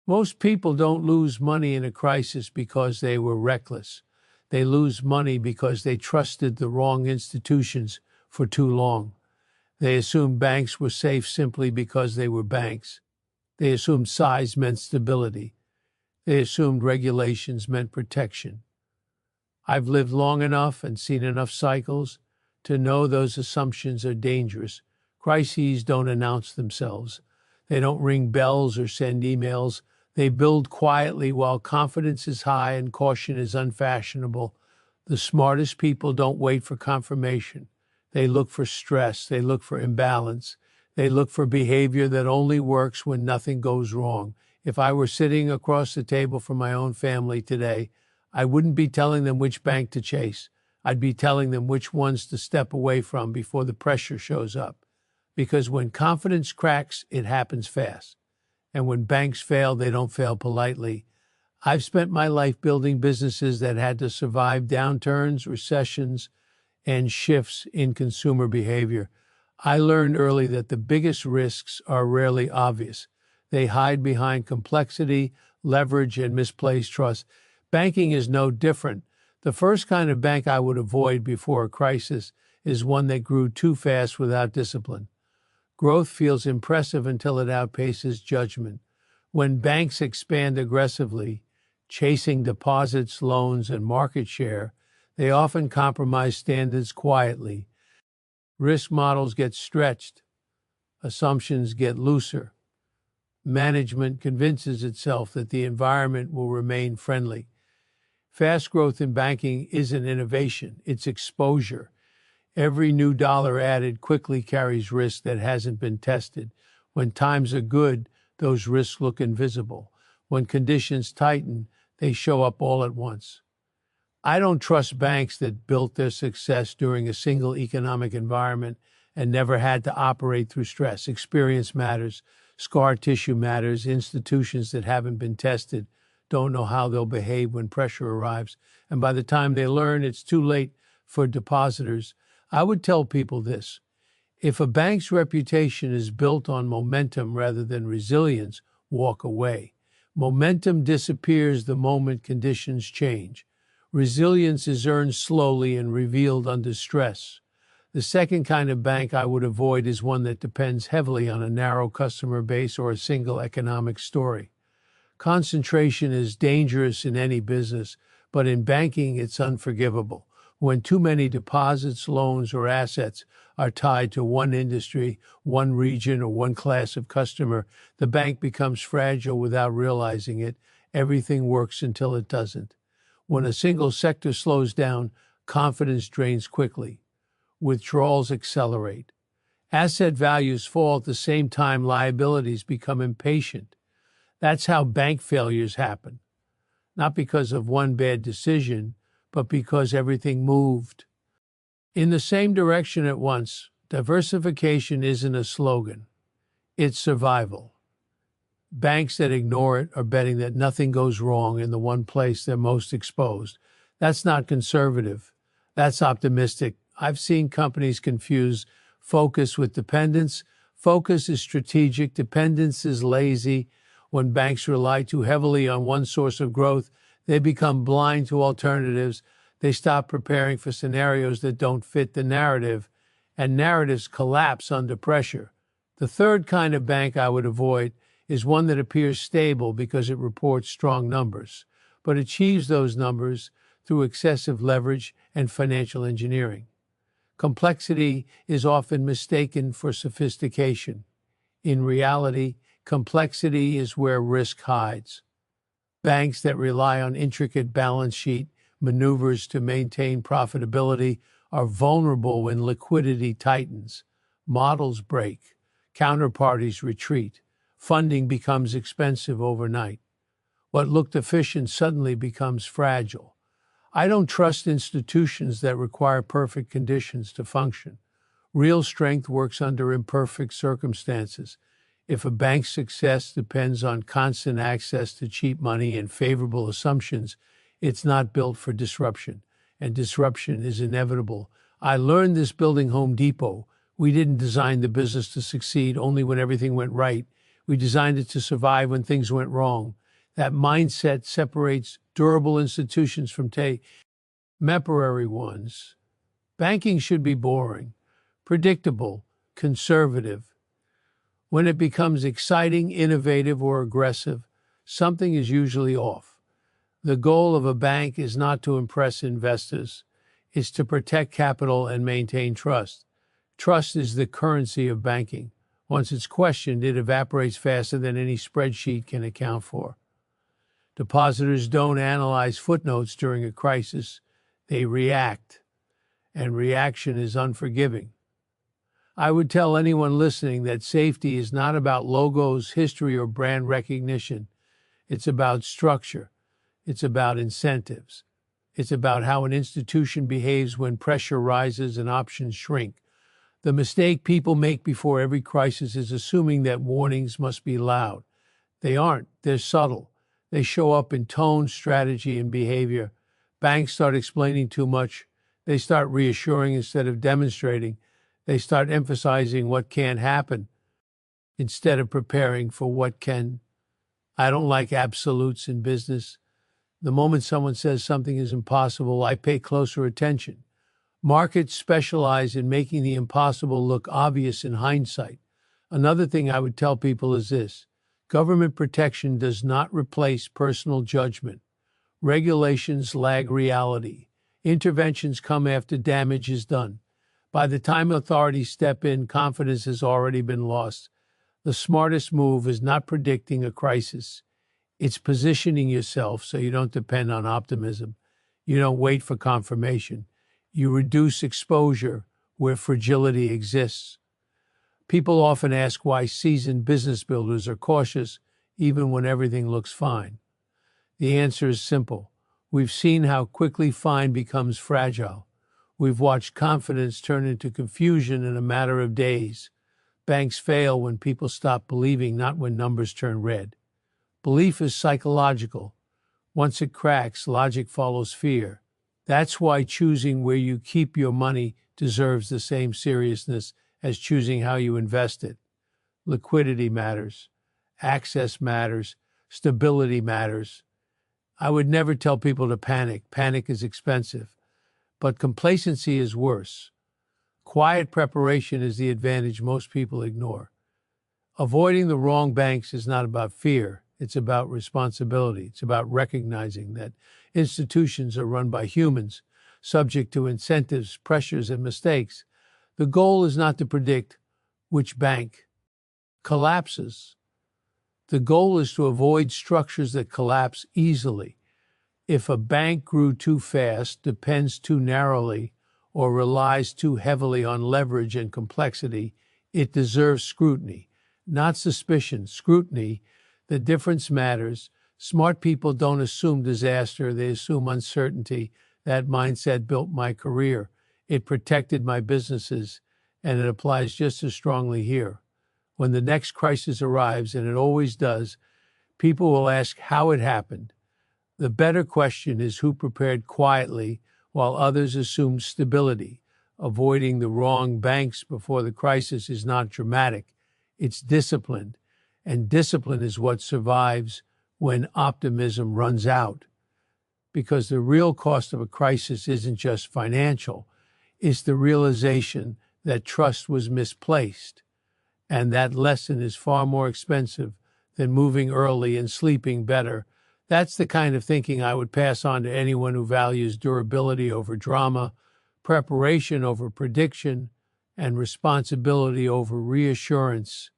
Most people don't lose money in a crisis because they were reckless. They lose money because they trusted the wrong institutions for too long. They assumed banks were safe simply because they were banks. They assumed size meant stability. They assumed regulations meant protection. I've lived long enough and seen enough cycles to know those assumptions are dangerous. Crises don't announce themselves. They don't ring bells or send emails. They build quietly while confidence is high and caution is unfashionable. The smartest people don't wait for confirmation. They look for stress. They look for imbalance. They look for behavior that only works when nothing goes wrong. If I were sitting across the table from my own family today, I wouldn't be telling them which bank to chase. I'd be telling them which ones to step away from before the pressure shows up. Because when confidence cracks, it happens fast. And when banks fail, they don't fail politely. I've spent my life building businesses that had to survive downturns, recessions, and shifts in consumer behavior. I learned early that the biggest risks are rarely obvious. They hide behind complexity, leverage, and misplaced trust. Banking is no different. The first kind of bank I would avoid before a crisis is one that grew too fast without discipline. Growth feels impressive until it outpaces judgment. When banks expand aggressively, chasing deposits, loans, and market share, they often compromise standards quietly. Risk models get stretched. Assumptions get looser. Management convinces itself that the environment will remain friendly. Fast growth in banking isn't innovation, it's exposure. Every new dollar added quickly carries risk that hasn't been tested. When times are good, those risks look invisible. When conditions tighten, they show up all at once. I don't trust banks that built their success during a single economic environment and never had to operate through stress. Experience matters. Scar tissue matters. Institutions that haven't been tested don't know how they'll behave when pressure arrives. And by the time they learn, it's too late for depositors. I would tell people this. If a bank's reputation is built on momentum rather than resilience, walk away. Momentum disappears the moment conditions change. Resilience is earned slowly and revealed under stress. The second kind of bank I would avoid is one that depends heavily on a narrow customer base or a single economic story. Concentration is dangerous in any business, but in banking it's unforgivable. When too many deposits, loans, or assets are tied to one industry, one region, or one class of customer, the bank becomes fragile without realizing it. Everything works until it doesn't. When a single sector slows down, confidence drains quickly. Withdrawals accelerate. Asset values fall at the same time liabilities become impatient. That's how bank failures happen. Not because of one bad decision, but because everything moved in the same direction at once. Diversification isn't a slogan. It's survival. Banks that ignore it are betting that nothing goes wrong in the one place they're most exposed. That's not conservative. That's optimistic. I've seen companies confuse focus with dependence. Focus is strategic. Dependence is lazy. When banks rely too heavily on one source of growth, they become blind to alternatives. They stop preparing for scenarios that don't fit the narrative, and narratives collapse under pressure. The third kind of bank I would avoid is one that appears stable because it reports strong numbers, but achieves those numbers through excessive leverage and financial engineering. Complexity is often mistaken for sophistication. In reality, complexity is where risk hides. Banks that rely on intricate balance sheet maneuvers to maintain profitability are vulnerable when liquidity tightens. Models break. Counterparties retreat. Funding becomes expensive overnight. What looked efficient suddenly becomes fragile. I don't trust institutions that require perfect conditions to function. Real strength works under imperfect circumstances. If a bank's success depends on constant access to cheap money and favorable assumptions, it's not built for disruption, and disruption is inevitable. I learned this building Home Depot. We didn't design the business to succeed only when everything went right. We designed it to survive when things went wrong. That mindset separates durable institutions from temporary ones. Banking should be boring, predictable, conservative. When it becomes exciting, innovative, or aggressive, something is usually off. The goal of a bank is not to impress investors. It's to protect capital and maintain trust. Trust is the currency of banking. Once it's questioned, it evaporates faster than any spreadsheet can account for. Depositors don't analyze footnotes during a crisis. They react, and reaction is unforgiving. I would tell anyone listening that safety is not about logos, history, or brand recognition. It's about structure. It's about incentives. It's about how an institution behaves when pressure rises and options shrink. The mistake people make before every crisis is assuming that warnings must be loud. They aren't. They're subtle. They show up in tone, strategy, and behavior. Banks start explaining too much. They start reassuring instead of demonstrating. They start emphasizing what can't happen instead of preparing for what can. I don't like absolutes in business. The moment someone says something is impossible, I pay closer attention. Markets specialize in making the impossible look obvious in hindsight. Another thing I would tell people is this: government protection does not replace personal judgment. Regulations lag reality. Interventions come after damage is done. By the time authorities step in, confidence has already been lost. The smartest move is not predicting a crisis. It's positioning yourself so you don't depend on optimism. You don't wait for confirmation. You reduce exposure where fragility exists. People often ask why seasoned business builders are cautious even when everything looks fine. The answer is simple. We've seen how quickly fine becomes fragile. We've watched confidence turn into confusion in a matter of days. Banks fail when people stop believing, not when numbers turn red. Belief is psychological. Once it cracks, logic follows fear. That's why choosing where you keep your money deserves the same seriousness as choosing how you invest it. Liquidity matters. Access matters. Stability matters. I would never tell people to panic. Panic is expensive. But complacency is worse. Quiet preparation is the advantage most people ignore. Avoiding the wrong banks is not about fear. It's about responsibility. It's about recognizing that institutions are run by humans, subject to incentives, pressures, and mistakes. The goal is not to predict which bank collapses. The goal is to avoid structures that collapse easily. If a bank grew too fast, depends too narrowly, or relies too heavily on leverage and complexity, it deserves scrutiny, not suspicion. Scrutiny. The difference matters. Smart people don't assume disaster, they assume uncertainty. That mindset built my career. It protected my businesses, and it applies just as strongly here. When the next crisis arrives, and it always does, people will ask how it happened. The better question is who prepared quietly while others assumed stability. Avoiding the wrong banks before the crisis is not dramatic. It's disciplined. And discipline is what survives when optimism runs out. Because the real cost of a crisis isn't just financial. It's the realization that trust was misplaced. And that lesson is far more expensive than moving early and sleeping better. That's the kind of thinking I would pass on to anyone who values durability over drama, preparation over prediction, and responsibility over reassurance.